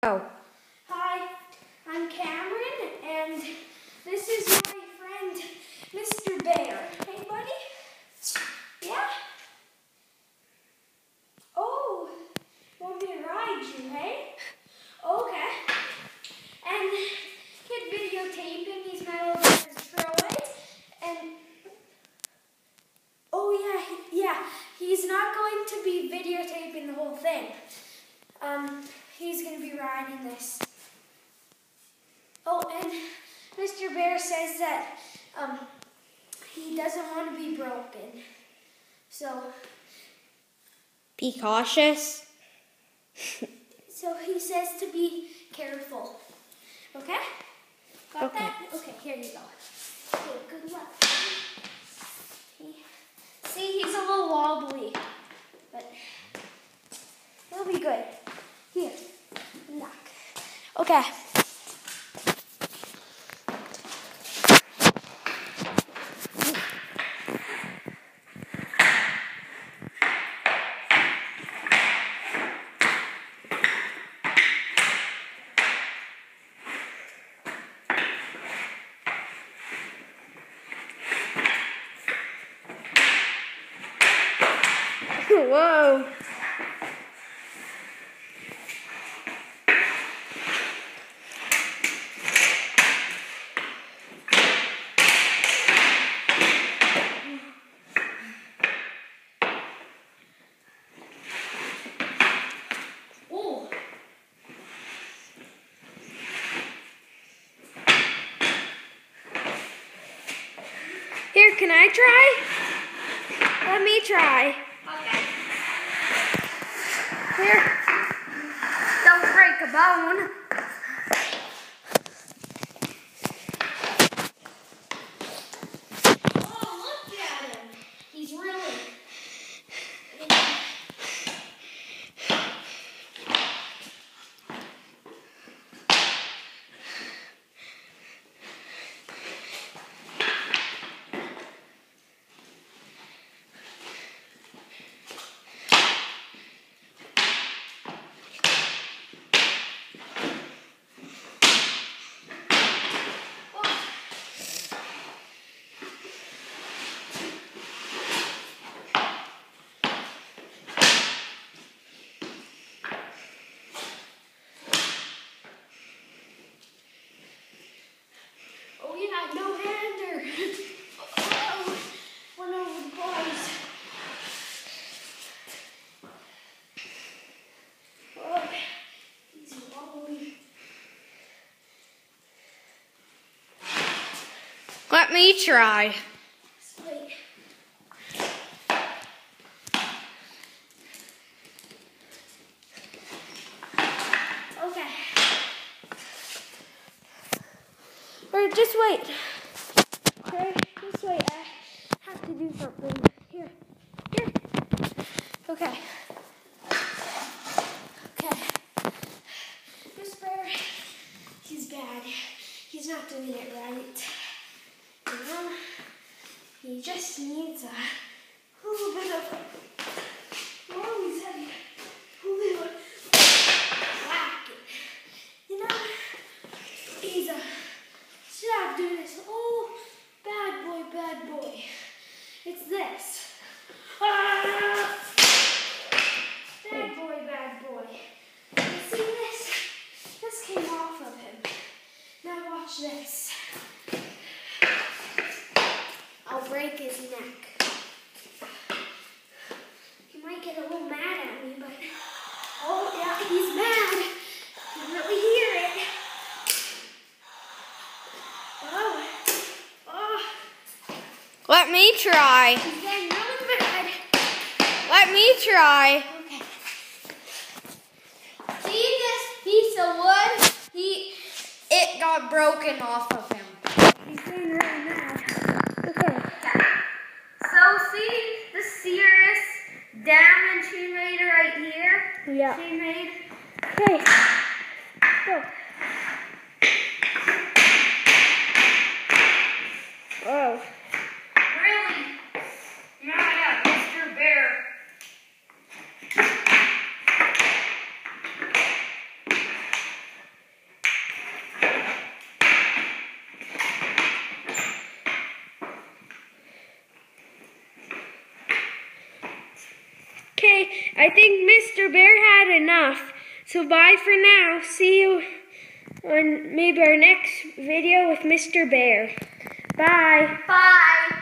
Oh. Hi, I'm Cameron, and this is my friend, Mr. Bear. Hey, buddy? Yeah? Oh, want me to ride you, hey? Okay. And kid videotaping these metal destroyed, and oh yeah, he's not going to be videotaping the whole thing. He's going to be riding this. Oh, and Mr. Bear says that he doesn't want to be broken. So Be cautious. so he says to be careful. Okay? Got Okay. that? Okay, here you go. Okay, good luck. See, he's a little wobbly, but he'll be good. Here, good luck. Okay. Whoa. Oh. Here, can I try? Let me try. Okay. Here. Don't break a bone. Oh, look at him. He's really... Oh yeah, no hander. Oh, one over the bars. Oh, he's wobbly. Let me try. Wait. Okay. Or just wait. Okay, just wait. I have to do something. Here. Okay. Okay. This bear, he's bad. He's not doing it right. You know, he just needs a little bit of he's heavy. A little whacking. You know, he's stop doing this. Oh, bad boy. It's this. Ah! Bad boy. You see this? This came off of him. Now watch this. I'll break his neck. He might get a little mad at me, but oh yeah, he's mad. You can really hear it. Oh. Let me try. He's getting really mad. Let me try. Okay. See this piece of wood? It got broken off of him. He's getting really mad. Okay. So see the serious damage he made right here? Yeah. He made. Okay. Go. Whoa. Really mad at Mr. Bear. Okay, I think Mr. Bear had enough. So bye for now. See you on maybe our next video with Mr. Bear. Bye. Bye.